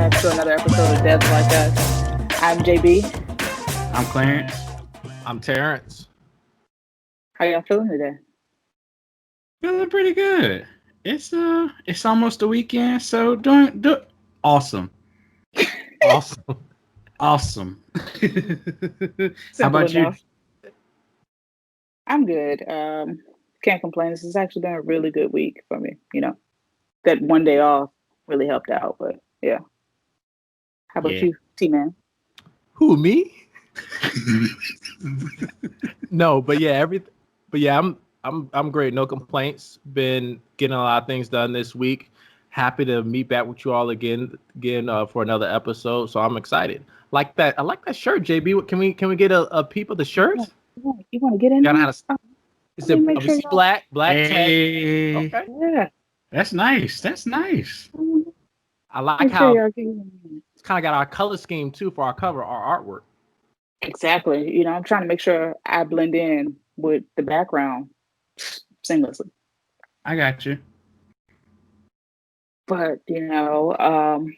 back to another episode of Devs Like Us. I'm JB. I'm Clarence. I'm Terrence. How y'all feeling today? Feeling pretty good. It's almost the weekend, so doing awesome. Awesome. Awesome. How Simple about enough. you? I'm good. Can't complain. This has actually been a really good week for me. That one day off really helped out. But yeah. How about you, T-Man? Who, me? No, but yeah, I'm great. No complaints. Been getting a lot of things done this week. Happy to meet back with you all again for another episode. So I'm excited. Like that. I like that shirt, JB. Can we get a peep of the shirt? You want to get in there? Is it sure black tag? Hey, Okay. Yeah. That's nice. That's nice. I like Make how sure it's kind of got our color scheme too for our cover, our artwork. Exactly. I'm trying to make sure I blend in with the background seamlessly. I got you. But,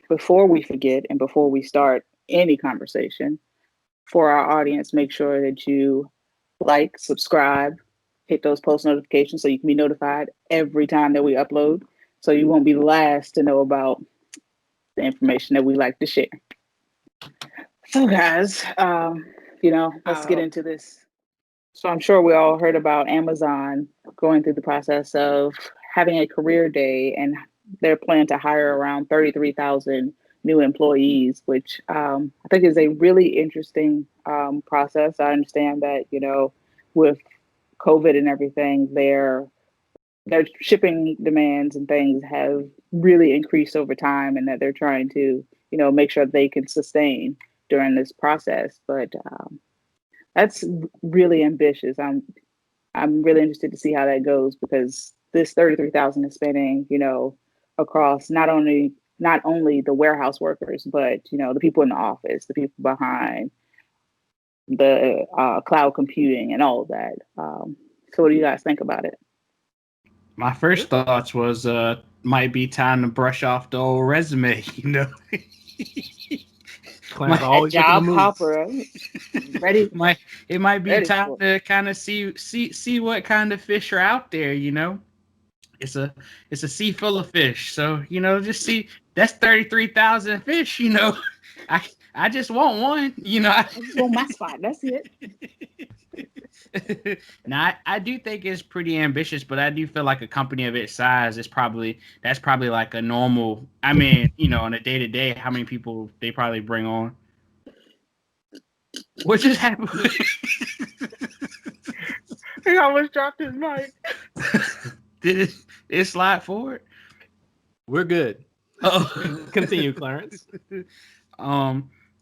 before we forget and before we start any conversation, for our audience, make sure that you like, subscribe, hit those post notifications so you can be notified every time that we upload. So you won't be last to know about the information that we like to share. So, guys, let's get into this. So I'm sure we all heard about Amazon going through the process of having a career day, and they're planning to hire around 33,000 new employees, which I think is a really interesting process. I understand that, with COVID and everything, their shipping demands and things have really increased over time, and that they're trying to, make sure they can sustain during this process. But that's really ambitious. I'm really interested to see how that goes, because this 33,000 is spanning, across not only the warehouse workers, but the people in the office, the people behind the cloud computing and all of that. So what do you guys think about it? My first thoughts was might be time to brush off the old resume, Clarence always job hopper, ready. It might be time for to kind of see what kind of fish are out there. It's a sea full of fish. So just see, that's 33,000 fish. I just want one. I just want my spot. That's it. Now, I do think it's pretty ambitious, but I do feel like a company of its size that's probably like a normal. I mean, on a day to day, how many people they probably bring on? What just happened? He almost dropped his mic. Did it slide forward? We're good. Oh, continue, Clarence.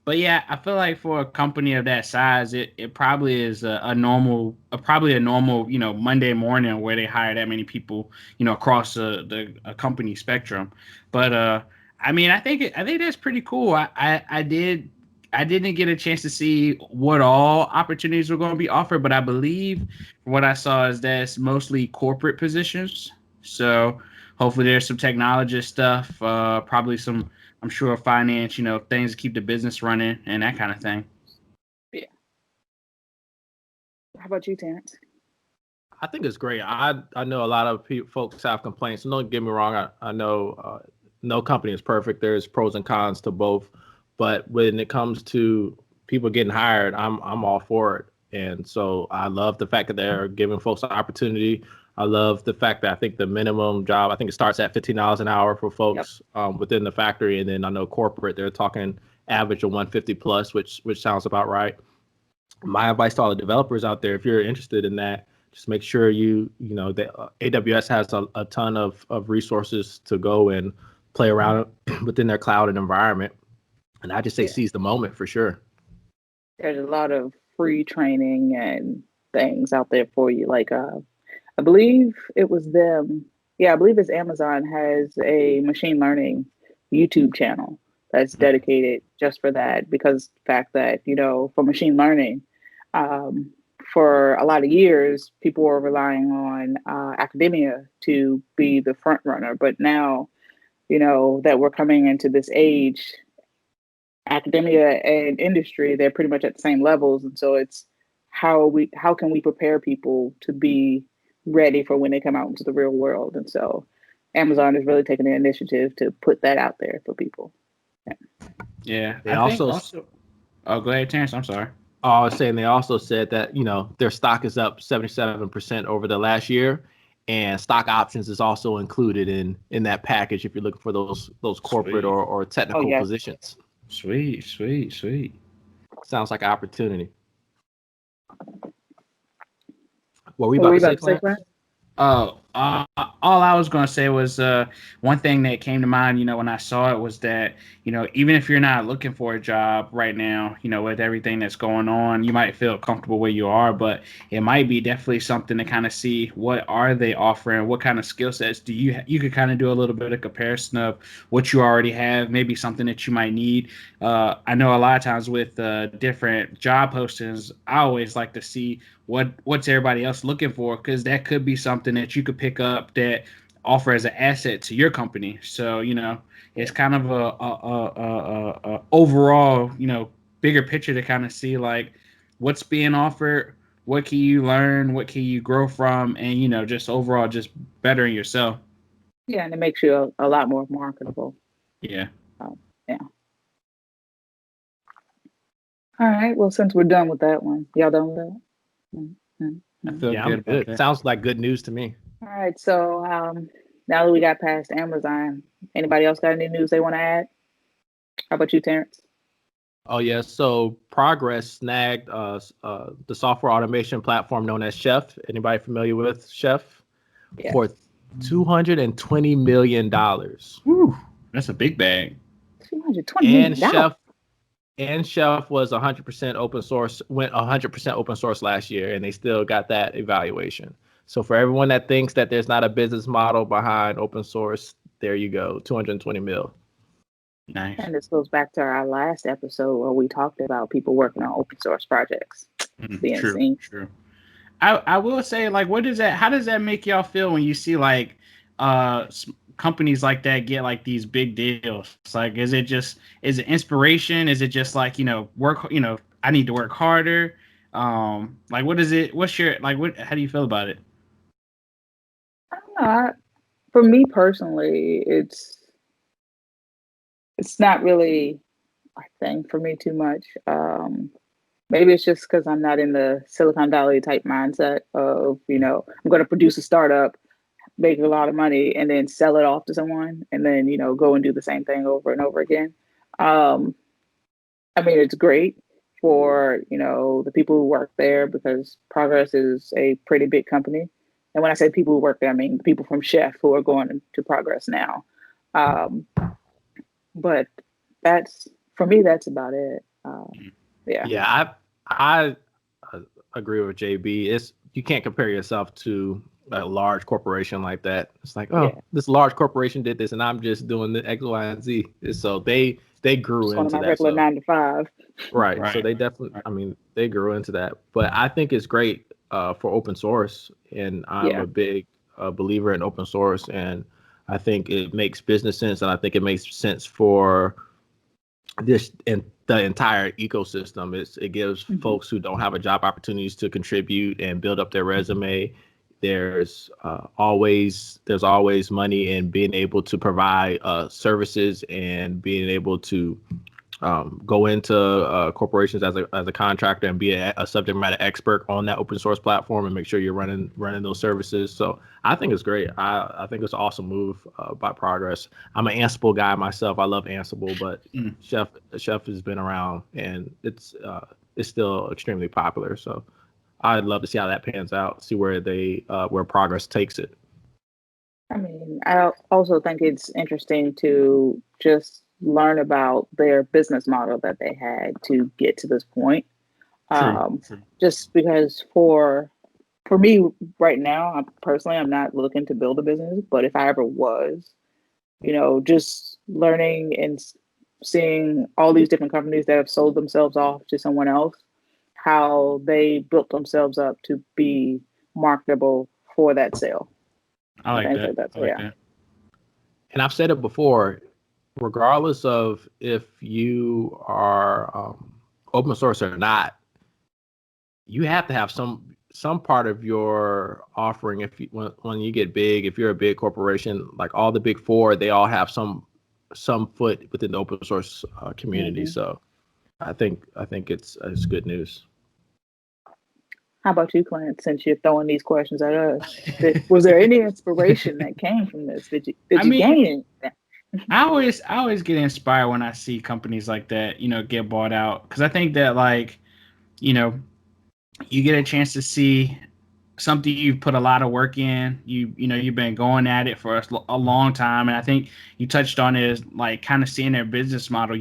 But yeah, I feel like for a company of that size, it probably is a normal Monday morning where they hire that many people, across the company spectrum. But I mean, I think that's pretty cool. I didn't get a chance to see what all opportunities were going to be offered, but I believe what I saw is that's mostly corporate positions. So hopefully there's some technologist stuff, probably some, I'm sure, finance, things to keep the business running and that kind of thing. Yeah. How about you, Terrence? I think it's great. I know a lot of folks have complaints. Don't get me wrong. I know no company is perfect. There's pros and cons to both. But when it comes to people getting hired, I'm all for it. And so I love the fact that they're giving folks an opportunity. I love the fact that I think the minimum job, I think it starts at $15 an hour for folks within the factory. And then I know corporate, they're talking average of 150 plus, which sounds about right. My advice to all the developers out there, if you're interested in that, just make sure that AWS has a ton of resources to go and play around within their cloud and environment. And I just say seize the moment for sure. There's a lot of free training and things out there for you. Like, I believe it was them. Yeah, I believe it's Amazon has a machine learning YouTube channel that's dedicated just for that, because the fact that, for machine learning, for a lot of years, people were relying on academia to be the front runner. But now, that we're coming into this age, academia and industry, they're pretty much at the same levels. And so it's how can we prepare people to be ready for when they come out into the real world? And so Amazon is really taking the initiative to put that out there for people. Yeah, They I think also, also. Oh, go ahead, Terrence. I'm sorry. I was saying they also said that their stock is up 77% over the last year, and stock options is also included in that package if you're looking for those corporate Sweet. or Oh technical yeah. positions. Sweet, sweet, sweet. Sounds like an opportunity. What were we What were about you to say, about to say, Clarence? Clarence? Oh, all I was gonna say was one thing that came to mind, when I saw it was that, even if you're not looking for a job right now, with everything that's going on, you might feel comfortable where you are, but it might be definitely something to kind of see what are they offering, what kind of skill sets do you could kind of do a little bit of comparison of what you already have, maybe something that you might need. I know a lot of times with different job postings, I always like to see what's everybody else looking for, because that could be something that you could pick up that offer as an asset to your company. So it's kind of a overall bigger picture to kind of see like what's being offered, what can you learn, what can you grow from, and just overall just bettering yourself. Yeah, and it makes you a lot more marketable. Yeah. Yeah. All right. Well, since we're done with that one, y'all done with that? I feel Yeah, I'm good about good. that. Sounds like good news to me. All right. So now that we got past Amazon, anybody else got any news they want to add? How about you, Terrence? Oh yeah, so Progress snagged the software automation platform known as Chef. Anybody familiar with Chef? Yes. For $220 million. Whew, that's a big bag. $220 And million. Chef was 100% open source, went 100% open source last year, and they still got that evaluation. So for everyone that thinks that there's not a business model behind open source, there you go, 220 mil. Nice. And this goes back to our last episode where we talked about people working on open source projects being True, seen. true. I will say, like, how does that make y'all feel when you see like companies like that get like these big deals? It's like, is it inspiration? Is it just like, work, I need to work harder? Like, what is it? What's your, like, how do you feel about it? I don't know. For me personally, it's not really a thing for me too much. Maybe it's just because I'm not in the Silicon Valley type mindset of, I'm going to produce a startup, make a lot of money, and then sell it off to someone, and then, go and do the same thing over and over again. Um, I mean, it's great for, the people who work there because Progress is a pretty big company. And when I say people who work there, I mean the people from Chef who are going to Progress now. Um, but that's, for me, that's about it. Yeah. Yeah, I agree with JB. You can't compare yourself to a large corporation like that. It's like, oh, Yeah. this large corporation did this, and I'm just doing the X, Y, and Z. So they grew Just one of into my that. regular So 9 to 5. right. So Right. they definitely, I mean, they grew into that. But I think it's great for open source, and I'm Yeah. a big believer in open source, and I think it makes business sense, and I think it makes sense for this and the entire ecosystem. It gives Mhm. folks who don't have a job opportunities to contribute and build up their resume. There's always money in being able to provide services and being able to go into corporations as a contractor and be a subject matter expert on that open source platform and make sure you're running those services. So I think it's great. I think it's an awesome move by Progress. I'm an Ansible guy myself. I love Ansible, but Chef has been around and it's still extremely popular. So I'd love to see how that pans out. See where Progress takes it. I mean, I also think it's interesting to just learn about their business model that they had to get to this point. True. Just because for me right now, I'm not looking to build a business, but if I ever was, just learning and seeing all these different companies that have sold themselves off to someone else, how they built themselves up to be marketable for that sale. I I like think that. that's I like yeah. that. And I've said it before, regardless of if you are open source or not, you have to have some part of your offering. If you, when you get big, if you're a big corporation, like all the big four, they all have some foot within the open source community. Mm-hmm. So I think it's good news. How about you, Clarence? Since you're throwing these questions at us, was there any inspiration that came from this? Did I you mean, gain anything? I always get inspired when I see companies like that, get bought out, because I think that, like, you know, you get a chance to see something you've put a lot of work in. You've been going at it for a long time, and I think you touched on it as, like, kind of seeing their business model.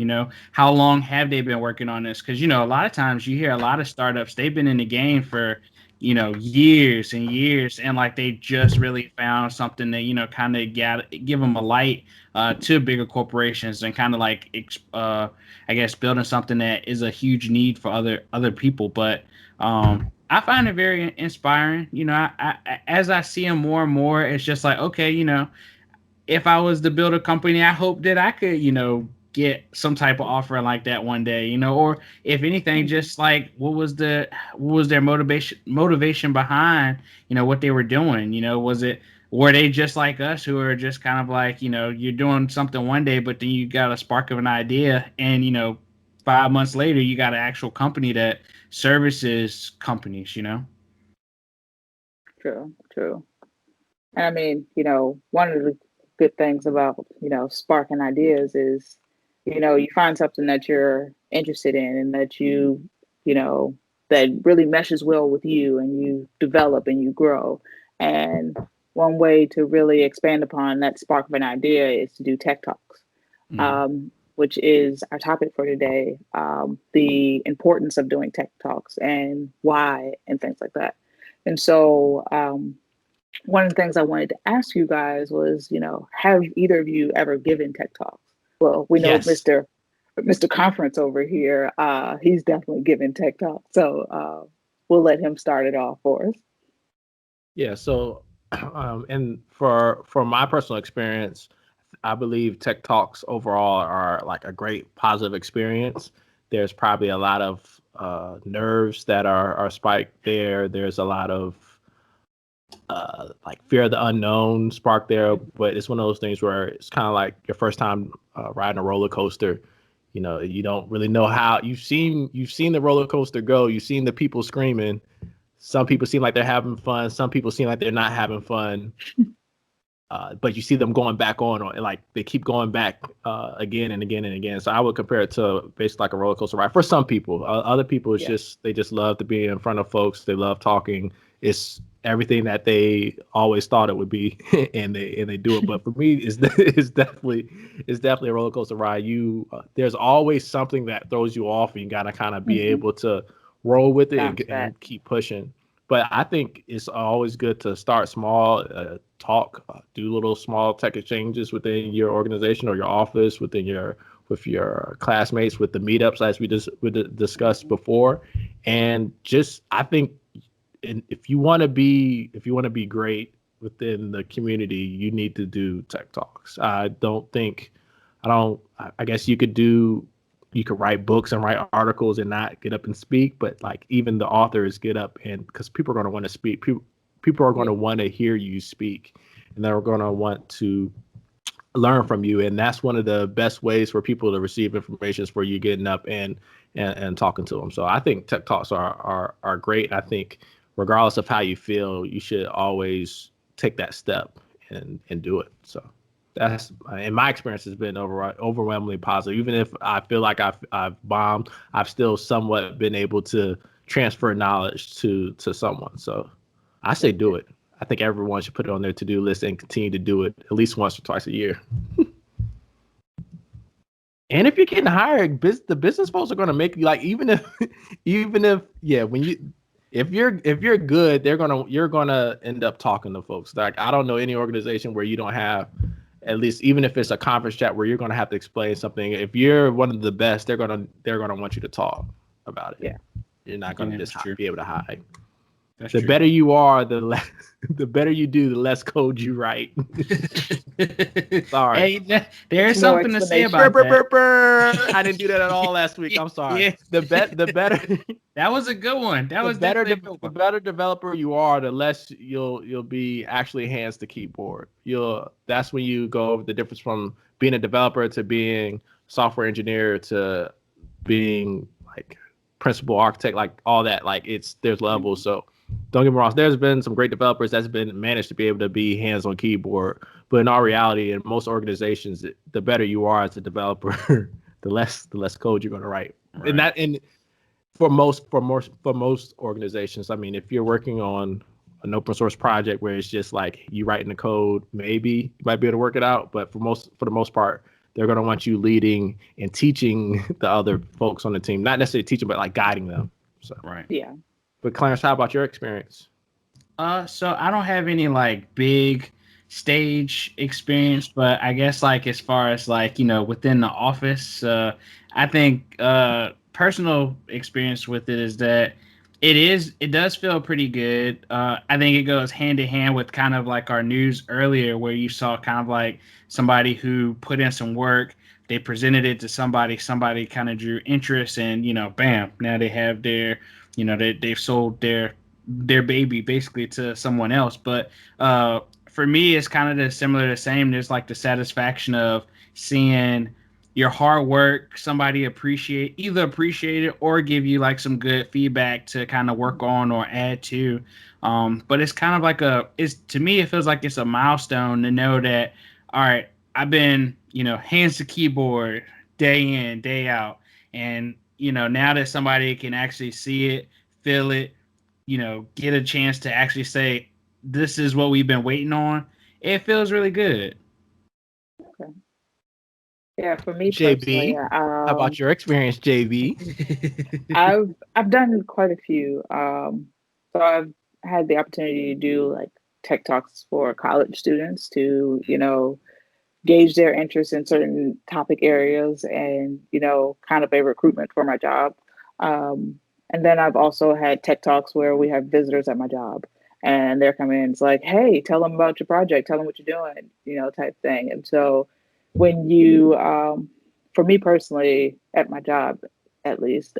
How long have they been working on this? Because a lot of times you hear a lot of startups, they've been in the game for years and years, and like they just really found something that kind of give them a light to bigger corporations, and kind of like I guess building something that is a huge need for other people. But I find it very inspiring. As I see them more and more, it's just like, okay, if I was to build a company, I hope that I could, get some type of offering like that one day, or if anything, just like what was their motivation behind, what they were doing. Were they just like us, who are just kind of like, you're doing something one day, but then you got a spark of an idea, and 5 months later you got an actual company that services companies. True. And I mean, one of the good things about, sparking ideas is, you find something that you're interested in and that you know, that really meshes well with you, and you develop and you grow. And one way to really expand upon that spark of an idea is to do tech talks, which is our topic for today. The importance of doing tech talks and why and things like that. And so, one of the things I wanted to ask you guys was, have either of you ever given tech talks? Well, we know Yes. Mr. Conference over here, he's definitely given tech talks. So we'll let him start it off for us. Yeah. So, and for my personal experience, I believe tech talks overall are like a great positive experience. There's probably a lot of nerves that are spiked there. There's a lot of like fear of the unknown spark there, but it's one of those things where it's kind of like your first time riding a roller coaster. You don't really know how. You've seen the roller coaster go. You've seen the people screaming. Some people seem like they're having fun. Some people seem like they're not having fun. But you see them going back on, and like they keep going back again and again and again. So I would compare it to basically like a roller coaster ride for some people. Other people, it's just they just love to be in front of folks. They love talking. It's everything that they always thought it would be, and they do it. But for me, it's definitely a roller coaster ride. There's always something that throws you off, and you gotta kind of be able to roll with it and keep pushing. But I think it's always good to start small, talk, do little small tech exchanges within your organization or your office, with your classmates, with the meetups as we discussed before, and just I think if you want to be great within the community, you need to do tech talks. I guess you could write books and write articles and not get up and speak, but like even the authors get up, and because people are going to want to speak, people are going to want to hear you speak, and they're going to want to learn from you. And that's one of the best ways for people to receive information, is for you getting up and talking to them. So I think tech talks are great. I think regardless of how you feel, you should always take that step and do it. So that's, in my experience, has been overwhelmingly positive. Even if I feel like I've bombed, I've still somewhat been able to transfer knowledge to someone. So I say do it. I think everyone should put it on their to-do list and continue to do it at least once or twice a year. And if you're getting hired, the business folks are going to make you, like, even if if you're good, you're gonna end up talking to folks. Like, I don't know any organization where you don't have, at least even if it's a conference chat, where you're gonna have to explain something. If you're one of the best, they're gonna want you to talk about it. Yeah, you're not gonna just be able to hide. That's the true. better you are, the better you do, the less code you write. Sorry. Hey, there's It's more something to say explanation. about that. I didn't do that at all last week. I'm sorry. Yeah. The better That was a good one. That was definitely a good the one. better developer you are, the less you'll be actually hands to keyboard. That's when you go over the difference from being a developer to being software engineer to being like principal architect, like all that. Like there's levels. So don't get me wrong. There's been some great developers that's been managed to be able to be hands on keyboard, but in all reality, in most organizations, the better you are as a developer, the less code you're going to write. Right. And for most organizations, I mean, if you're working on an open source project where it's just like you writing the code, maybe you might be able to work it out. But for the most part, they're going to want you leading and teaching the other folks on the team, not necessarily teaching, but like guiding them. So Right. Yeah. But Clarence, how about your experience? So I don't have any like big stage experience, but I guess like as far as like, within the office, I think personal experience with it is that it does feel pretty good. I think it goes hand in hand with kind of like our news earlier where you saw kind of like somebody who put in some work, they presented it to somebody kind of drew interest and, bam, now they have their, they've sold their baby basically to someone else. But for me, it's kind of the same. There's like the satisfaction of seeing your hard work, somebody either appreciate it or give you like some good feedback to kind of work on or add to. But it's kind of like to me, it feels like it's a milestone to know that, all right, I've been, hands to keyboard day in, day out. And, now that somebody can actually see it, feel it, get a chance to actually say, this is what we've been waiting on, it feels really good. Okay. Yeah, for me personally, JB, how about your experience, JB? I've done quite a few. So I've had the opportunity to do like tech talks for college students to, gauge their interest in certain topic areas and, kind of a recruitment for my job. And then I've also had tech talks where we have visitors at my job and they're coming in. It's like, hey, tell them about your project, tell them what you're doing, type thing. And so when for me personally, at my job, at least,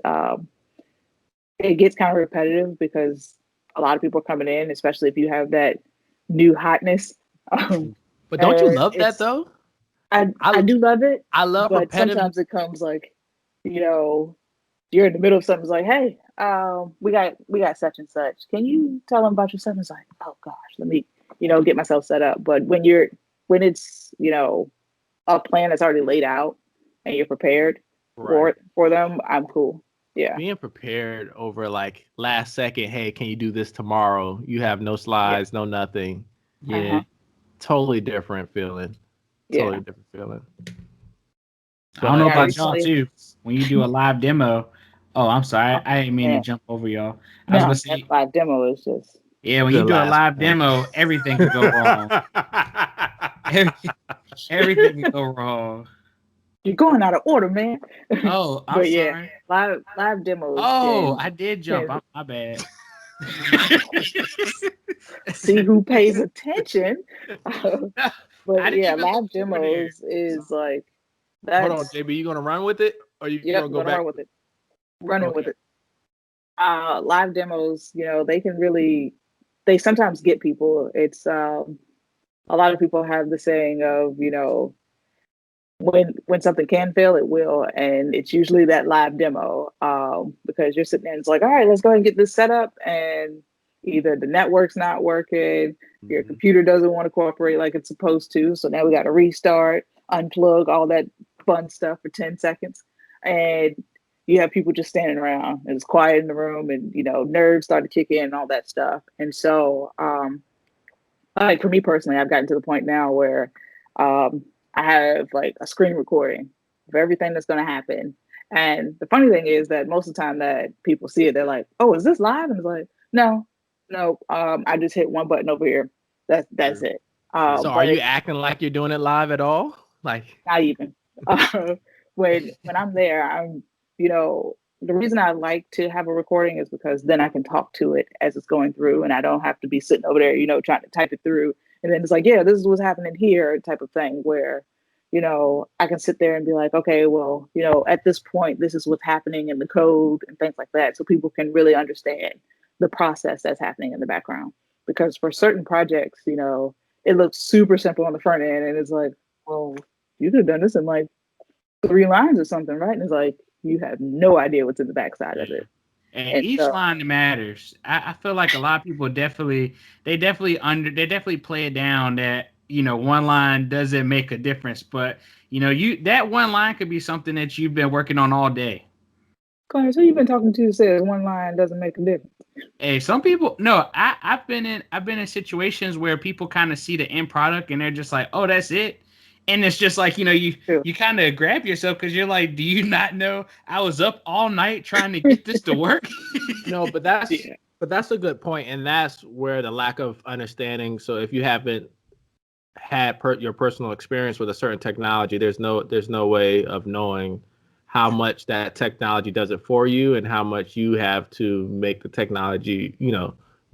it gets kind of repetitive because a lot of people are coming in, especially if you have that new hotness. But don't you and love that though? I do love it, I love but repetitive. sometimes it comes like, you're in the middle of something. It's like, hey, we got such and such. Can you tell them about yourself? It's like, oh gosh, let me, get myself set up. But when it's, a plan that's already laid out and you're prepared for them, I'm cool. Yeah. Being prepared over like last second, hey, can you do this tomorrow? You have no slides, no nothing. Yeah. Totally different feeling. Totally different feeling. I don't know about y'all too. When you do a live demo, I'm sorry, I didn't mean to jump over y'all. I was gonna say live demo is just when you do a live demo, everything could go wrong. Everything can go wrong. You're going out of order, man. Oh, I'm sorry. Live demos. I did jump. My bad. See who pays attention. But yeah, live demos is like Hold on, JB, you gonna run with it, or you gonna go back? Run with it. Running with it. Live demos, they sometimes get people. It's a lot of people have the saying of, when something can fail, it will, and it's usually that live demo. Because you're sitting there and it's like, all right, let's go ahead and get this set up, and either the network's not working, your computer doesn't want to cooperate like it's supposed to, so now we got to restart, unplug, all that fun stuff for 10 seconds, and you have people just standing around and it's quiet in the room, and nerves start to kick in and all that stuff. And so like for me personally, I've gotten to the point now where I have like a screen recording of everything that's going to happen. And the funny thing is that most of the time that people see it, they're like, oh, is this live? And it's like, no, I just hit one button over here. That's it. So are you acting like you're doing it live at all? Like not even. When I'm there, I'm, the reason I like to have a recording is because then I can talk to it as it's going through, and I don't have to be sitting over there, trying to type it through And then it's like, yeah, this is what's happening here type of thing where, I can sit there and be like, okay, well, at this point, this is what's happening in the code and things like that. So people can really understand the process that's happening in the background. Because for certain projects, it looks super simple on the front end. And it's like, well, you could have done this in like 3 lines or something, right? And it's like, you have no idea what's in the backside of it. And each line matters. I feel like a lot of people definitely play it down that, one line doesn't make a difference, but that one line could be something that you've been working on all day. Clarence, who you been talking to says one line doesn't make a difference? Hey, some people, no, I've been in situations where people kind of see the end product and they're just like, oh, that's it. And it's just like, you kind of grab yourself because you're like, do you not know I was up all night trying to get this to work? No, but that's a good point, and that's where the lack of understanding. So if you haven't had your personal experience with a certain technology, there's no way of knowing how much that technology does it for you and how much you have to make the technology,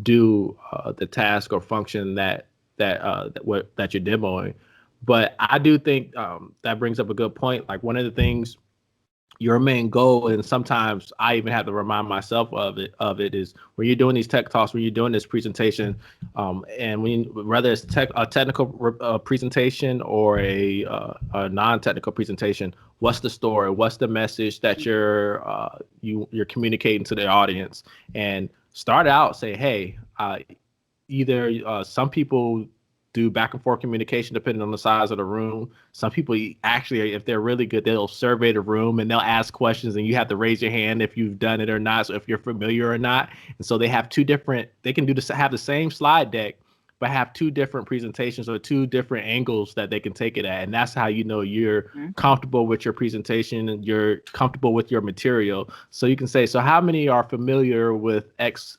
do the task or function that you're demoing. But I do think that brings up a good point. Like one of the things, your main goal, and sometimes I even have to remind myself of it is when you're doing these tech talks, when you're doing this presentation, and whether it's a technical presentation or a non-technical presentation, what's the story? What's the message that you're communicating to the audience? And start out, say, hey, either some people do back and forth communication depending on the size of the room. Some people actually, if they're really good, they'll survey the room and they'll ask questions and you have to raise your hand if you've done it or not. So if you're familiar or not. And so they have they can have the same slide deck, but have 2 different presentations or 2 different angles that they can take it at. And that's how you're comfortable with your presentation and you're comfortable with your material. So you can say, so how many are familiar with X,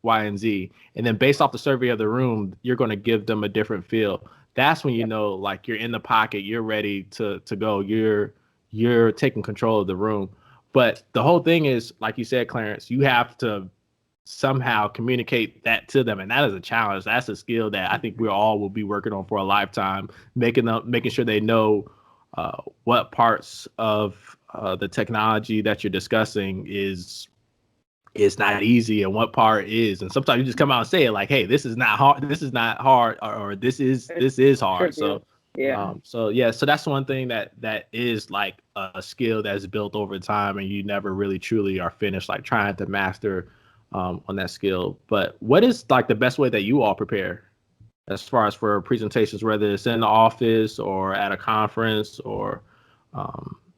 Y, and Z? And then based off the survey of the room, you're going to give them a different feel. That's when like you're in the pocket, you're ready to go. You're taking control of the room. But the whole thing is, like you said, Clarence, you have to somehow communicate that to them, and that is a challenge. That's a skill that I think we all will be working on for a lifetime, making sure they know what parts of the technology that you're discussing is not easy and what part is. And sometimes you just come out and say it like, hey, this is not hard, or this is hard. So so that's one thing that is like a skill that's built over time, and you never really truly are finished like trying to master on that skill. But what is like the best way that you all prepare as far as for presentations, whether it's in the office or at a conference or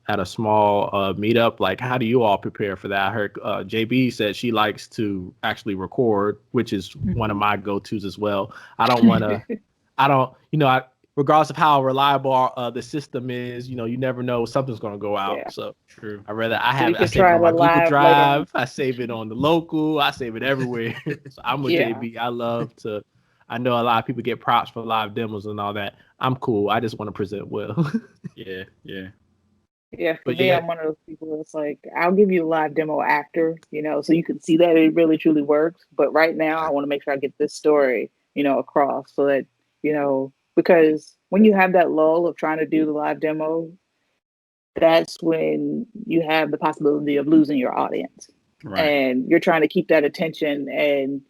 at a small meetup? Like, how do you all prepare for that? I heard JB said she likes to actually record, which is one of my go-tos as well. I don't want to, regardless of how reliable the system is, you never know, something's going to go out. Yeah. So true. I save it on my Google Drive. Later. I save it on the local. I save it everywhere. So I'm with JB. I know a lot of people get props for live demos and all that. I'm cool. I just want to present well. Yeah. Yeah, for me, I'm one of those people that's like, I'll give you a live demo after, so you can see that it really truly works. But right now, I want to make sure I get this story, across so that, because when you have that lull of trying to do the live demo, that's when you have the possibility of losing your audience. Right. And you're trying to keep that attention and,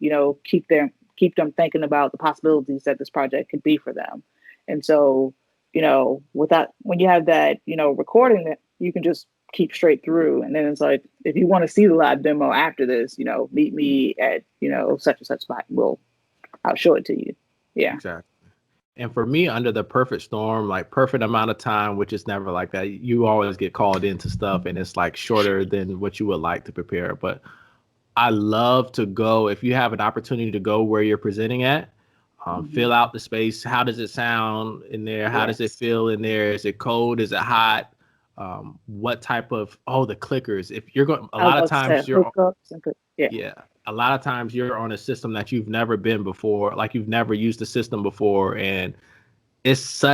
keep them thinking about the possibilities that this project could be for them. And so, when you have that, recording that, you can just keep straight through. And then it's like, if you want to see the live demo after this, meet me at, such and such spot. I'll show it to you. Yeah. Exactly. And for me, under the perfect storm, like perfect amount of time, which is never like that. You always get called into stuff and it's like shorter than what you would like to prepare. But I love to go, if you have an opportunity to go where you're presenting at, fill out the space. How does it sound in there? How does it feel in there? Is it cold? Is it hot? What type of, the clickers. If you're going, a lot of times you're, a lot of times you're on a system that you've never been before, like you've never used the system before. And it's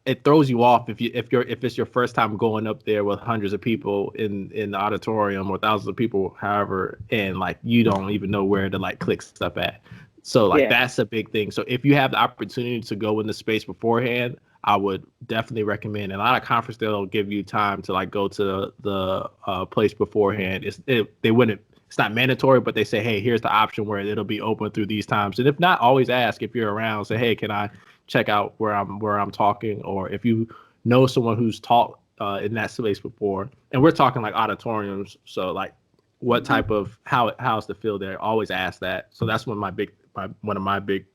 it throws you off if it's your first time going up there with hundreds of people in the auditorium or thousands of people, however, and like you don't even know where to like click stuff at. So like Yeah. that's a big thing. So if you have the opportunity to go in the space beforehand, I would definitely recommend. And a lot of conferences they'll give you time to like go to the place beforehand. They wouldn't. It's not mandatory, but they say, hey, here's the option where it'll be open through these times. And if not, always ask if you're around. Say, hey, can I check out where I'm talking, or if you know someone who's taught in that space before. And we're talking like auditoriums, so like what type of how's the feel there? Always ask that. So that's one of my big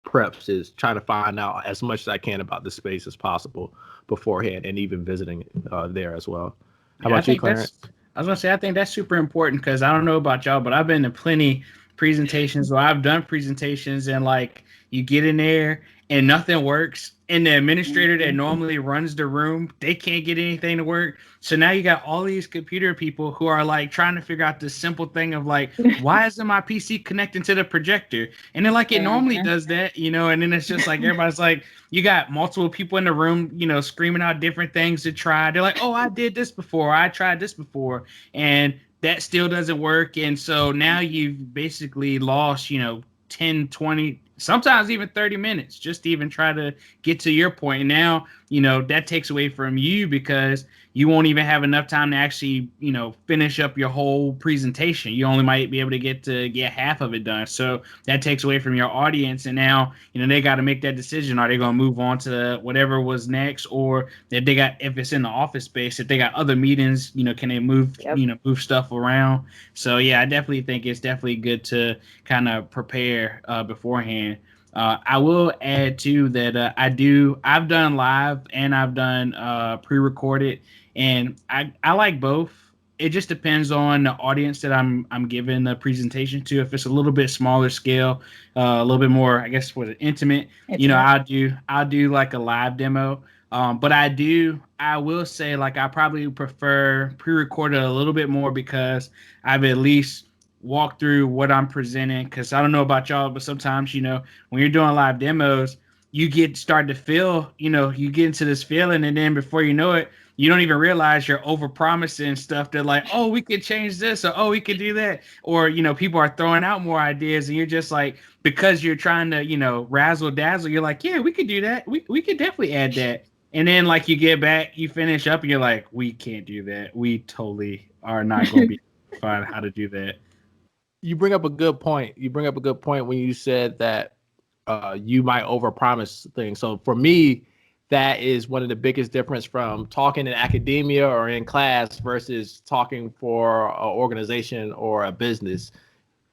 preps is trying to find out as much as I can about the space as possible beforehand, and even visiting there as well. How about you, Clarence? I was gonna say I think that's super important because I don't know about y'all, but I've been to plenty presentations, or I've done presentations, and like you get in there and nothing works, and the administrator that normally runs the room, they can't get anything to work. So now you got all these computer people who are like trying to figure out this simple thing of like, why isn't my PC connecting to the projector? And then like it normally does that, you know, and then it's just like everybody's like, you got multiple people in the room, you know, screaming out different things to try. They're like, oh, I did this before, I tried this before, and that still doesn't work. And so now you've basically lost, you know, 10, 20, sometimes even 30 minutes just to even try to get to your point. And now, you know, that takes away from you because you won't even have enough time to actually, you know, finish up your whole presentation. You only might be able to get half of it done. So that takes away from your audience. And now, you know, they got to make that decision. Are they going to move on to whatever was next? Or if it's in the office space, if they got other meetings, you know, can they move stuff around? So yeah, I definitely think it's definitely good to kind of prepare beforehand. I will add too that I've done live and I've done pre-recorded, and I like both. It just depends on the audience that I'm giving the presentation to. If it's a little bit smaller scale, a little bit more, I guess, intimate, you know, I'll do like a live demo. But I will say, like, I probably prefer pre-recorded a little bit more because I've at least walked through what I'm presenting. Because I don't know about y'all, but sometimes, you know, when you're doing live demos, you start to feel, you know, you get into this feeling, and then before you know it, you don't even realize you're over promising stuff that like, oh, we could change this, or oh, we could do that, or you know, people are throwing out more ideas, and you're just like, because you're trying to, you know, razzle dazzle, you're like, yeah, we could do that, we could definitely add that, and then like you get back, you finish up, and you're like, we can't do that, we totally are not going to be find how to do that. You bring up a good point. When you said that you might overpromise things. So for me, that is one of the biggest difference from talking in academia or in class versus talking for an organization or a business.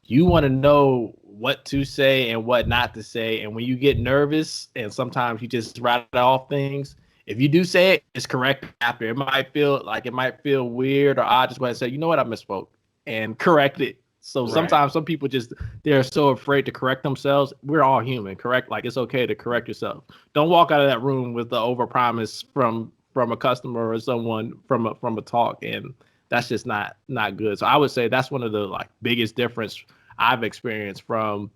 You want to know what to say and what not to say. And when you get nervous and sometimes you just rattle off things, if you do say it, it's correct after. It might feel weird or odd. Just go ahead and say, you know what, I misspoke, and correct it. So sometimes some people they're so afraid to correct themselves. We're all human, correct? Like it's okay to correct yourself. Don't walk out of that room with the overpromise from a customer or someone from a talk, and that's just not good. So I would say that's one of the like biggest difference I've experienced from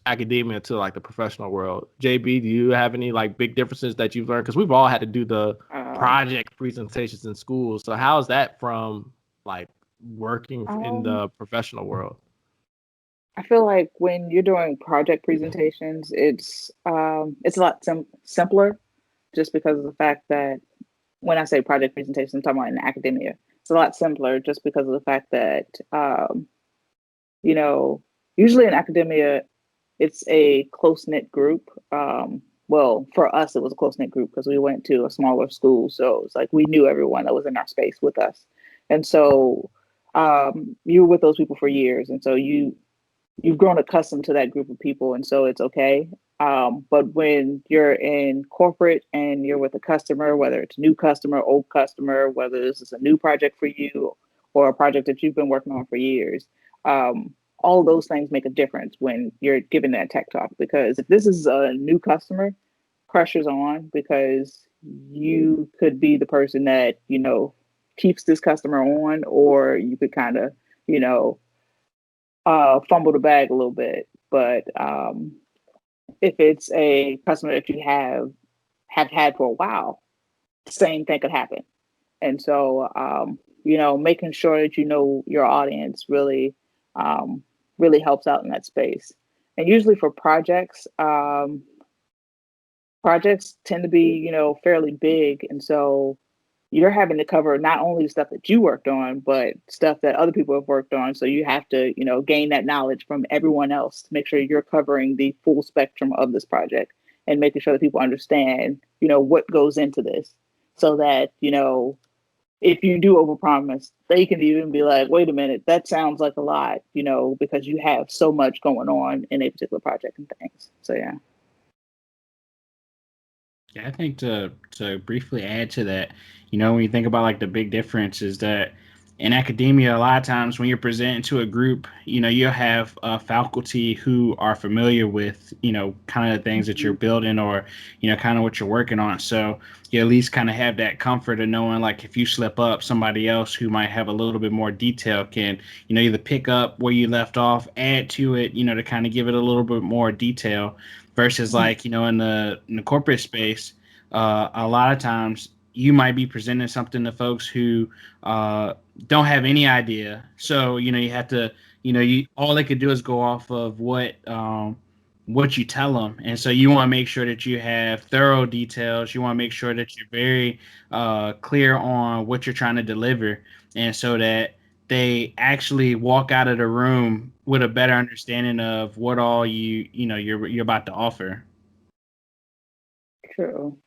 academia to like the professional world. JB, do you have any like big differences that you've learned? Because we've all had to do the project presentations in school. So how is that from like working in the professional world? I feel like when you're doing project presentations, it's a lot simpler, just because of the fact that when I say project presentations, I'm talking about in academia. It's a lot simpler just because of the fact that you know, usually in academia, it's a close knit group. Well, for us, it was a close knit group because we went to a smaller school, so it's like we knew everyone that was in our space with us, and so you were with those people for years, and so you've grown accustomed to that group of people, and so it's okay. But when you're in corporate and you're with a customer, whether it's a new customer, old customer, whether this is a new project for you or a project that you've been working on for years, all those things make a difference when you're giving that tech talk. Because if this is a new customer, pressure's on because you could be the person that, you know, keeps this customer on, or you could kind of, you know, fumble the bag a little bit. But if it's a customer that you have had for a while, same thing could happen. And so, you know, making sure that you know your audience really, really helps out in that space. And usually for projects, projects tend to be, fairly big. And so you're having to cover not only stuff that you worked on, but stuff that other people have worked on. So you have to, gain that knowledge from everyone else to make sure you're covering the full spectrum of this project and making sure that people understand, what goes into this so that, if you do overpromise, they can even be like, wait a minute, that sounds like a lot, because you have so much going on in a particular project and things. So yeah. Yeah, I think to briefly add to that, when you think about like the big difference is that in academia, a lot of times when you're presenting to a group, you'll have faculty who are familiar with, kind of the things that you're building or, kind of what you're working on. So you at least kind of have that comfort of knowing like if you slip up, somebody else who might have a little bit more detail can, either pick up where you left off, add to it, to kind of give it a little bit more detail versus like, in the corporate space, a lot of times you might be presenting something to folks who don't have any idea. So, you have to, all they could do is go off of what you tell them. And so you want to make sure that you have thorough details. You want to make sure that you're very clear on what you're trying to deliver. And so that they actually walk out of the room with a better understanding of what all you're about to offer. True.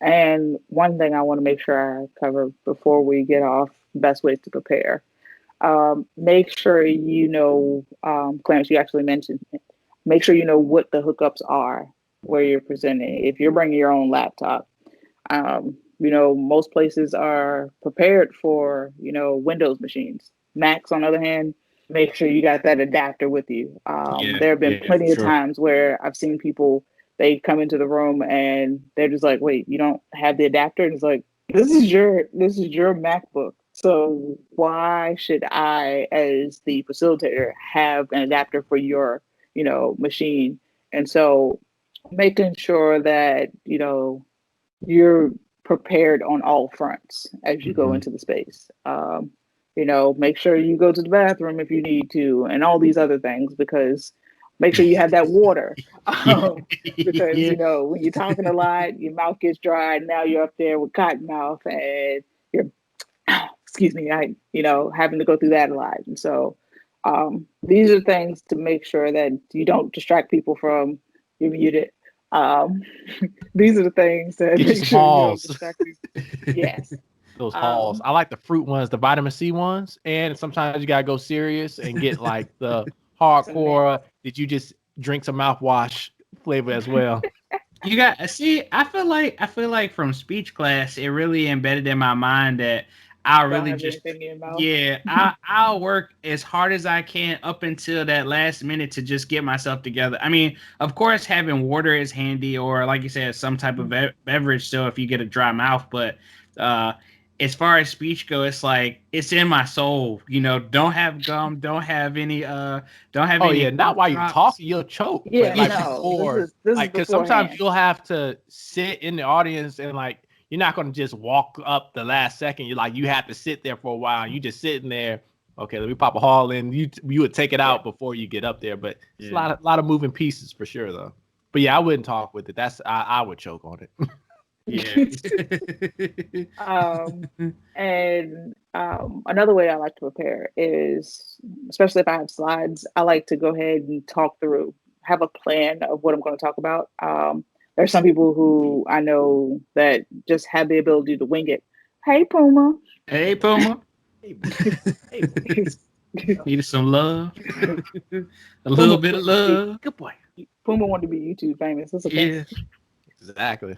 And one thing I want to make sure I cover before we get off best ways to prepare. Make sure Clarence, you actually mentioned it. Make sure you know what the hookups are where you're presenting. If you're bringing your own laptop, most places are prepared for, Windows machines. Macs, on the other hand, make sure you got that adapter with you. There have been plenty of times where I've seen people, they come into the room and they're just like, wait, you don't have the adapter? And it's like, this is your MacBook. So why should I, as the facilitator, have an adapter for your, machine? And so making sure that, you're prepared on all fronts as you go into the space. Make sure you go to the bathroom if you need to, and all these other things, because make sure you have that water. Because, when you're talking a lot, your mouth gets dry, and now you're up there with cotton mouth and you're, excuse me, having to go through that a lot. And so these are things to make sure that you don't distract people from, you're muted. These are the things that Get make some sure halls. you don't distract people. Yes. Those halls. I like the fruit ones, the vitamin C ones, and sometimes you gotta go serious and get like the hardcore. Did you just drink some mouthwash flavor as well? You got see. I feel like from speech class, it really embedded in my mind that I really just I'll work as hard as I can up until that last minute to just get myself together. I mean, of course, having water is handy, or like you said, some type of beverage. So if you get a dry mouth, but as far as speech go, it's like it's in my soul. Don't have gum, don't have any. Don't have. Oh any yeah, not while you're talking, you'll choke. Yeah, but like no, before, this like is because beforehand. sometimes you'll have to sit in the audience and like you're not gonna just walk up the last second. You have to sit there for a while. You just sitting there. Okay, let me pop a haul in. You would take it out before you get up there, but it's a lot of moving pieces for sure though. But yeah, I wouldn't talk with it. I would choke on it. Yeah. And another way I like to prepare is, especially if I have slides, I like to go ahead and talk through, have a plan of what I'm going to talk about. There's some people who I know that just have the ability to wing it. Hey, Puma. Hey, Puma. Needed some love. A little bit of love. Good boy. Puma wanted to be YouTube famous. That's okay. Yeah. Exactly.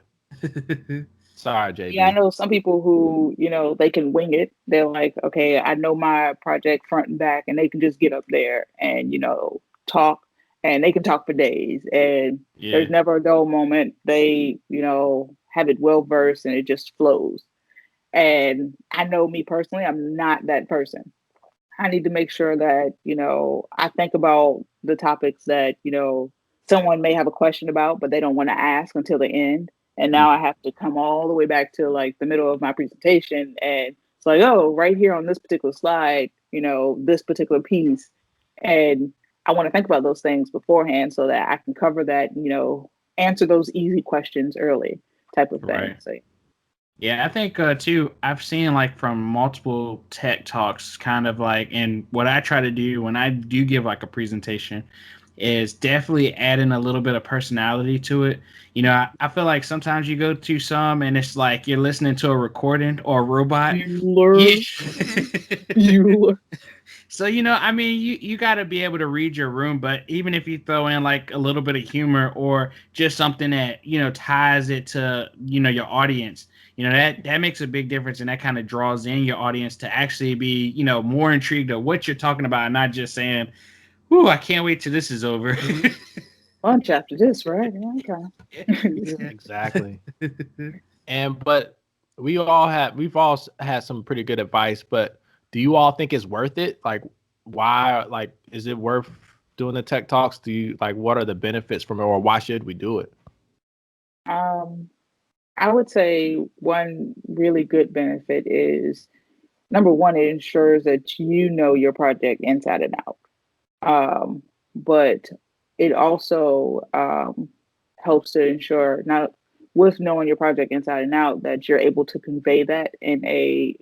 Sorry, JB. Yeah, I know some people who, they can wing it. They're like, okay, I know my project front and back, and they can just get up there and, talk, and they can talk for days. And there's never a dull moment. They, have it well versed and it just flows. And I know me personally, I'm not that person. I need to make sure that, I think about the topics that, someone may have a question about, but they don't want to ask until the end. And now I have to come all the way back to like the middle of my presentation. And it's like, oh, right here on this particular slide, this particular piece. And I want to think about those things beforehand so that I can cover that, answer those easy questions early type of thing. Right. So Yeah, I think too. I've seen like from multiple tech talks, kind of like, and what I try to do when I do give like a presentation is definitely adding a little bit of personality to it. I feel like sometimes you go to some and it's like you're listening to a recording or a robot. Yeah. Bueller, Bueller. So, I mean, you got to be able to read your room, but even if you throw in like a little bit of humor or just something that, ties it to, your audience, that makes a big difference, and that kind of draws in your audience to actually be, more intrigued of what you're talking about and not just saying, "Ooh, I can't wait till this is over." Lunch after this, right? Yeah, Yeah, okay. exactly. But we've all had some pretty good advice, but do you all think it's worth it? Like, why, like, is it worth doing the tech talks? Do you like, what are the benefits from it, or why should we do it? um, I would say one really good benefit is number one, it ensures that you know your project inside and out. But it also helps to ensure not with knowing your project inside and out that you're able to convey that in a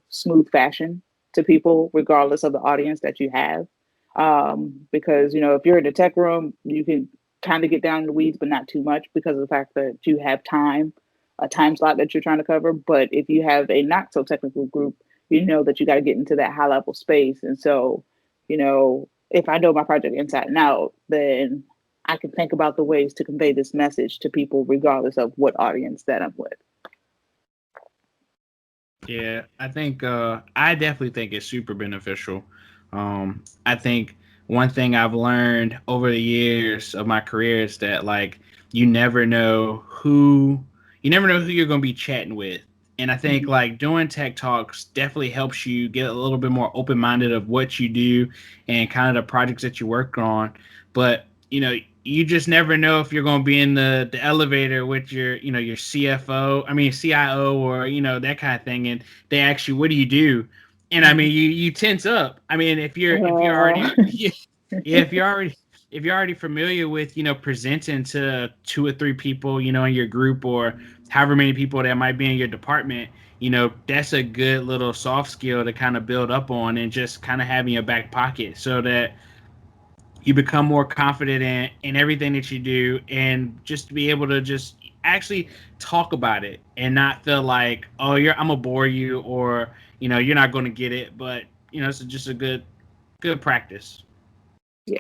smooth fashion to people, regardless of the audience that you have. Because if you're in the tech room, you can kind of get down in the weeds, but not too much because of the fact that you have a time slot that you're trying to cover. But if you have a not so technical group, you know that you got to get into that high level space, and so if I know my project inside and out, then I can think about the ways to convey this message to people, regardless of what audience that I'm with. Yeah, I definitely think it's super beneficial. I think one thing I've learned over the years of my career is that like you never know who you're going to be chatting with. And I think Mhm. like doing tech talks definitely helps you get a little bit more open minded of what you do and kind of the projects that you work on. But you just never know if you're going to be in the elevator with your CFO, I mean CIO, or that kind of thing, and they ask you, what do you do? And I mean, you tense up. I mean, if you're already yeah, if you're already familiar with presenting to 2 or 3 people in your group, or however many people that might be in your department, that's a good little soft skill to kind of build up on and just kind of have in your back pocket so that you become more confident in everything that you do, and just to be able to just actually talk about it and not feel like, oh, I'm gonna bore you, or you're not gonna get it. But it's just a good practice. Yeah.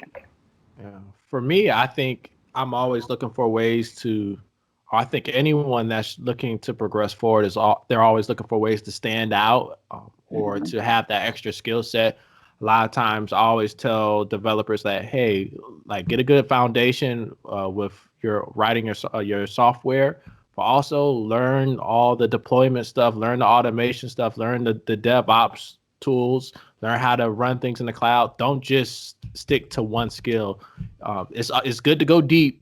Yeah. For me, I think I'm always looking for ways to, or I think anyone that's looking to progress forward they're always looking for ways to stand out, or Mhm. to have that extra skill set. A lot of times, I always tell developers that, hey, like, get a good foundation with your writing your software, but also learn all the deployment stuff, learn the automation stuff, learn the DevOps tools, learn how to run things in the cloud. Don't just stick to one skill. It's good to go deep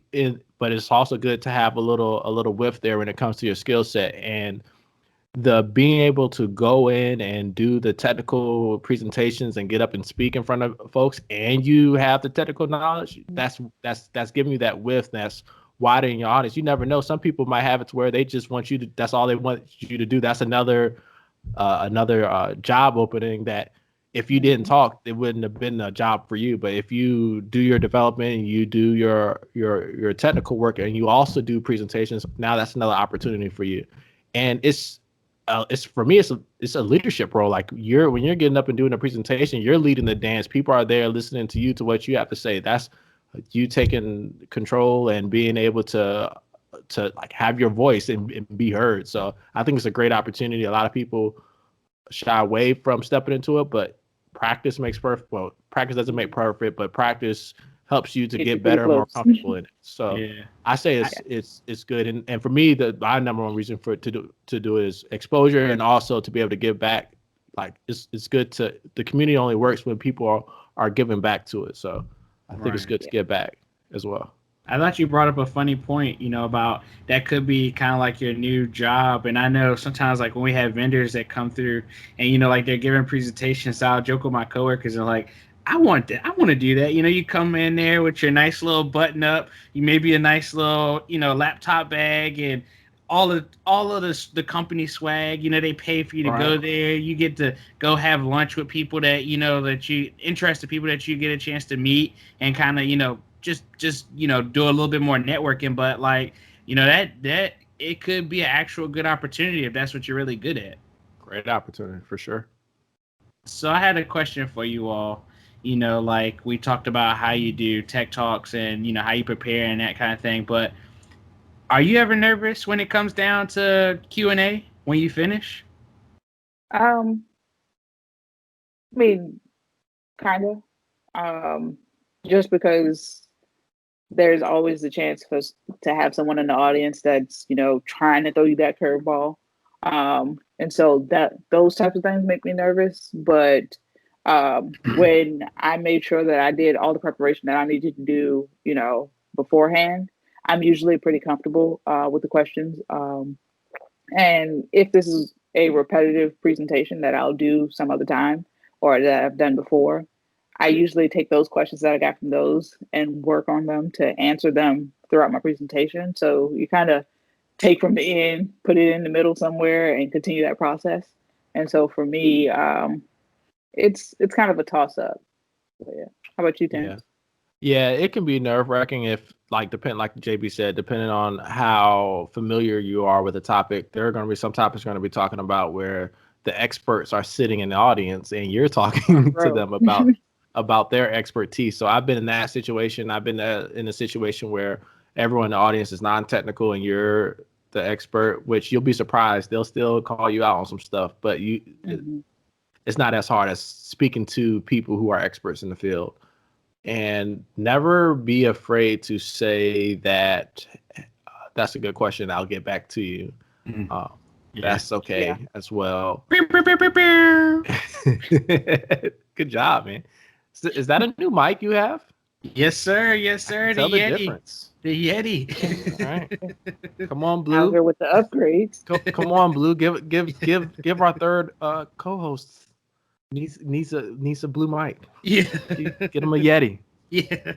but it's also good to have a little whiff there when it comes to your skill set. And the being able to go in and do the technical presentations and get up and speak in front of folks, and you have the technical knowledge, that's giving you that whiff, that's widening your audience. You never know, some people might have it to where they just want you to, that's all they want you to do. That's another job opening that if you didn't Mhm. talk, it wouldn't have been a job for you. But if you do your development and you do your technical work and you also do presentations, now that's another opportunity for you. And it's for me, it's a leadership role. Like, when you're getting up and doing a presentation, you're leading the dance. People are there listening to you, to what you have to say. That's you taking control and being able to like have your voice and be heard. So I think it's a great opportunity. A lot of people shy away from stepping into it, but practice makes perfect. Well, practice doesn't make perfect, but practice helps you to Get you get pretty better and more close. comfortable in it. So Yeah. I say I, it's good. And for me, my number one reason for it to do is exposure, and also to be able to give back. Like, it's good to, the community only works when people are giving back to it. So I think it's Right. good to give back as well. I thought you brought up a funny point, about that could be kind of like your new job. And I know sometimes, like when we have vendors that come through and, like they're giving presentations, I'll joke with my coworkers and like, I want that. I want to do that. You come in there with your nice little button up, you maybe a nice little, laptop bag and all of the company swag. They pay for you to go Right. there. You get to go have lunch with people that that you interested people that you get a chance to meet and kind of just do a little bit more networking. But like that it could be an actual good opportunity if that's what you're really good at. Great opportunity for sure. So I had a question for you all. Like we talked about how you do tech talks and how you prepare and that kind of thing. But are you ever nervous when it comes down to Q&A when you finish? Um, I mean, kind of. Just because there's always a chance for to have someone in the audience that's trying to throw you that curveball, and so that those types of things make me nervous. But when I made sure that I did all the preparation that I needed to do, beforehand, I'm usually pretty comfortable with the questions. And if this is a repetitive presentation that I'll do some other time or that I've done before, I usually take those questions that I got from those and work on them to answer them throughout my presentation. So you kind of take from the end, put it in the middle somewhere, and continue that process. And so for me, it's kind of a toss up. Yeah. How about you, Yeah. Tim? Yeah, it can be nerve wracking if like JB said, depending on how familiar you are with the topic, there are going to be some topics you're going to be talking about where the experts are sitting in the audience and you're talking to Bro. them about their expertise. So I've been in that situation. I've been in a situation where everyone in the audience is non-technical and you're the expert, which you'll be surprised. They'll still call you out on some stuff, but Mhm. it's not as hard as speaking to people who are experts in the field. And never be afraid to say that that's a good question. I'll get back to you. Mm. Uh, Yeah. that's okay Yeah. as well. Pew, pew, pew, pew, pew. Good job, man. Is that a new mic you have? Yes, sir. Yes, I can sir. The tell the Yeti. difference. The All Yeti. right, come on, Out Blue. here with the upgrades. Come on, Blue. Give our third co-host needs a blue mic. Yeah. Get him a Yeti. Yeah.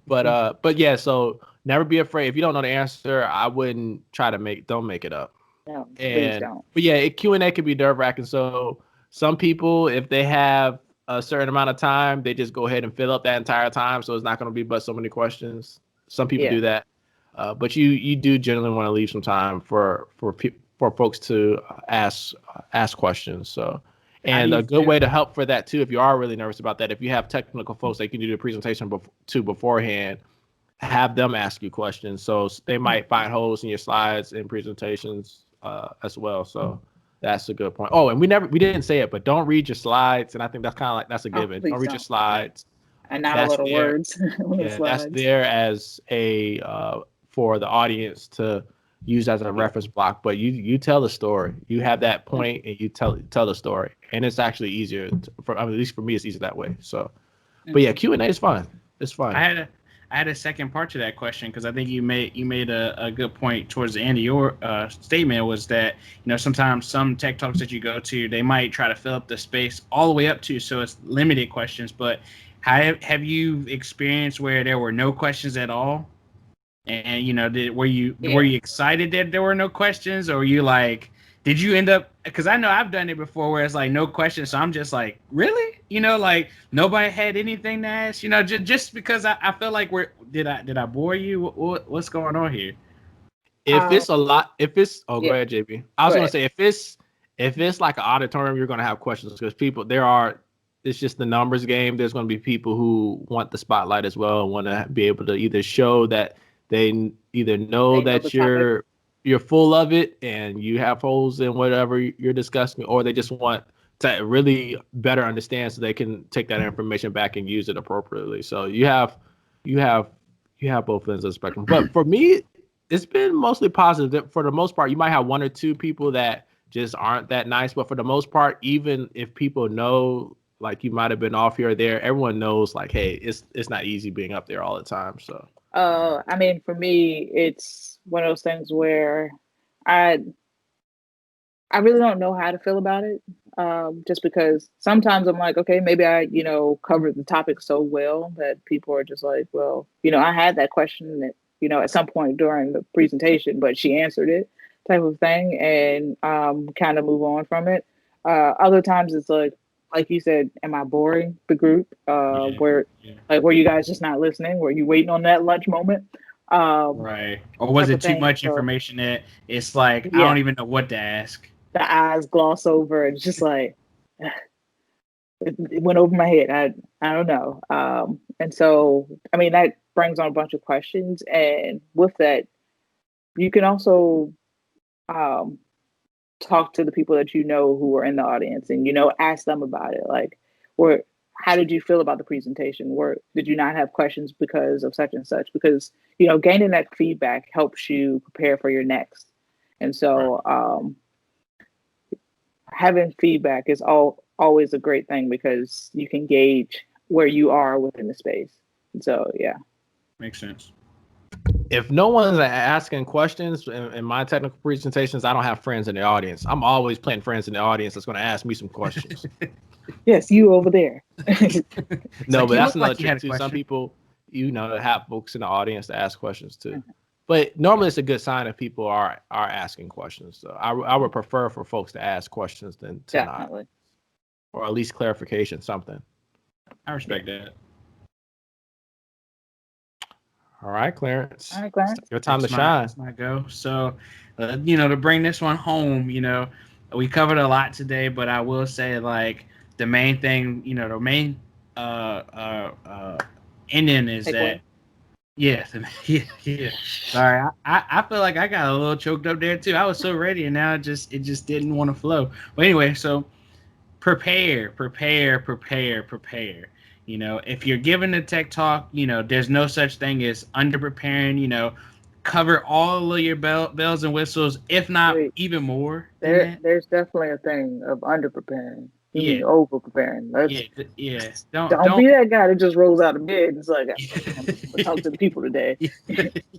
But yeah, so never be afraid. If you don't know the answer, I wouldn't try to don't make it up. No, please And don't. but yeah, Q&A can be nerve wracking. So some people, if they have a certain amount of time, they just go ahead and fill up that entire time. So it's not going to be but so many questions. Some people Yeah. do that, but you do generally want to leave some time for folks to ask questions. So. How do And you a good feel? way to help for that too, if you are really nervous about that, if you have technical folks that can do the presentation beforehand, have them ask you questions. So they might find holes in your slides and presentations as well. So that's a good point. Oh, and we didn't say it, but don't read your slides. And I think that's kind of like that's a Oh, given. Don't please read your don't. slides. And not a That's lot of there. words on the Yeah, that's slides. there as a for the audience to use as a reference block. But you tell the story. You have that point and you tell the story, and it's actually easier. At least for me, it's easier that way. So, but yeah, Q&A is fun. It's fun. I had a second part to that question because I think you made a good point towards the end of your statement was that sometimes some tech talks that you go to they might try to fill up the space all the way up to so it's limited questions. But have you experienced where there were no questions at all? And were you excited that there were no questions, or were you like, did you end up? Because I know I've done it before, where it's like no questions, so I'm just like, really, like nobody had anything to ask, just because I feel like did I bore you? What's going on here? If it's a lot, go Yeah, ahead, JB. I was go gonna ahead. say if it's like an auditorium, you're gonna have questions because it's just the numbers game. There's gonna be people who want the spotlight as well and want to be able to either show that they either know They know the that topic. you're full of it and you have holes in whatever you're discussing, or they just want to really better understand so they can take that information back and use it appropriately. So you have both ends of the spectrum. But for me, it's been mostly positive. For the most part, you might have one or two people that just aren't that nice, but for the most part, even if people know like you might have been off here or there, everyone knows like, hey, it's not easy being up there all the time. So I mean, for me, it's one of those things where I I really don't know how to feel about it. just because sometimes I'm like, okay, maybe I, covered the topic so well that people are just like, well, I had that question that, at some point during the presentation, but she answered it type of thing, and kind of move on from it. Other times it's like you said, am I boring the group? Where were you guys just not listening? Were you waiting on that lunch moment? Right. Or was it too much information that it's like, I don't even know what to ask? The eyes gloss over. And it's just like, it went over my head. I don't know. And so, I mean, that brings on a bunch of questions. And with that, you can also talk to the people that who are in the audience and, ask them about it. Like, how did you feel about the presentation? Did you not have questions because of such and such? Because, gaining that feedback helps you prepare for your next. And so having feedback is always a great thing because you can gauge where you are within the space. And so, yeah. Makes sense. If no one's asking questions in my technical presentations, I don't have friends in the audience. I'm always playing friends in the audience that's going to ask me some questions. Yes, you over there. No, but that's another trick too. Some people, have folks in the audience to ask questions too. Mm-hmm. But normally it's a good sign if people are asking questions. So I would prefer for folks to ask questions than to not. Or at least clarification, something. I respect that. All right, Clarence. All right, Clarence. Your time to shine. That's my go. So, to bring this one home, we covered a lot today, but I will say, like, the main thing, the main ending is that. Yes. Yeah. Sorry. I feel like I got a little choked up there too. I was so ready and now it just didn't want to flow. But anyway, so prepare. If you're given a tech talk, there's no such thing as under preparing, cover all of your bells and whistles, if not even more. There's definitely a thing of under preparing. You mean over preparing. Yeah. Don't be that guy that just rolls out of bed and it's like, I'm talk to the people today.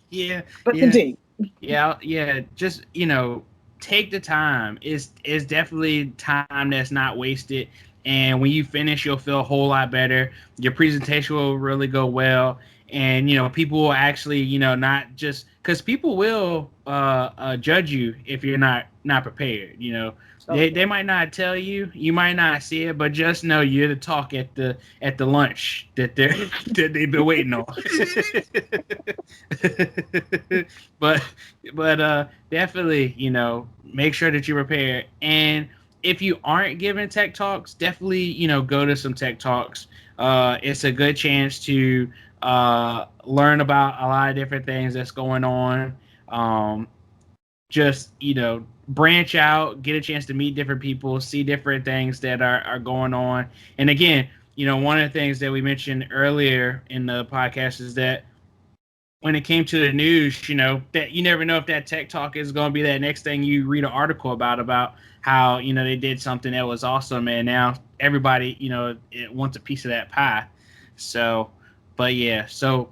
Yeah. But continue. Yeah. Just, take the time. It's definitely time that's not wasted. And when you finish, you'll feel a whole lot better. Your presentation will really go well. And, people will actually, not just because people will judge you if you're not prepared. They might not tell you, you might not see it, but just know you're the talk at the lunch that they've been waiting on. but definitely, make sure that you're prepared. And if you aren't given tech talks, definitely, go to some tech talks. It's a good chance to learn about a lot of different things that's going on. Just, branch out, get a chance to meet different people, see different things that are going on. And again, one of the things that we mentioned earlier in the podcast is that when it came to the news, that you never know if that tech talk is going to be that next thing you read an article about how, they did something that was awesome. And now everybody, it wants a piece of that pie. So, but yeah, so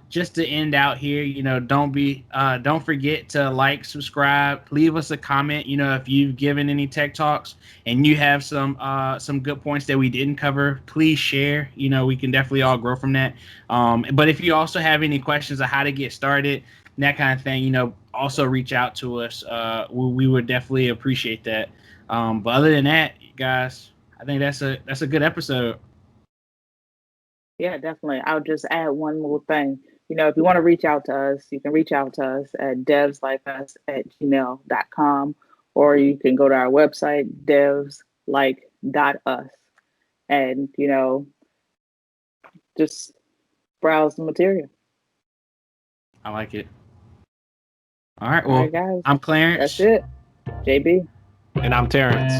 just to end out here, don't forget to like, subscribe, leave us a comment. If you've given any tech talks and you have some good points that we didn't cover, please share. We can definitely all grow from that. But if you also have any questions on how to get started, and that kind of thing, also reach out to us. We would definitely appreciate that. But other than that, guys, I think that's a good episode. Yeah, definitely. I'll just add one more thing. If you want to reach out to us, you can reach out to us at devslikeus@gmail.com, or you can go to our website, devslike.us, and, just browse the material. I like it. All right, well, guys. I'm Clarence. That's it. JB. And I'm Terrence.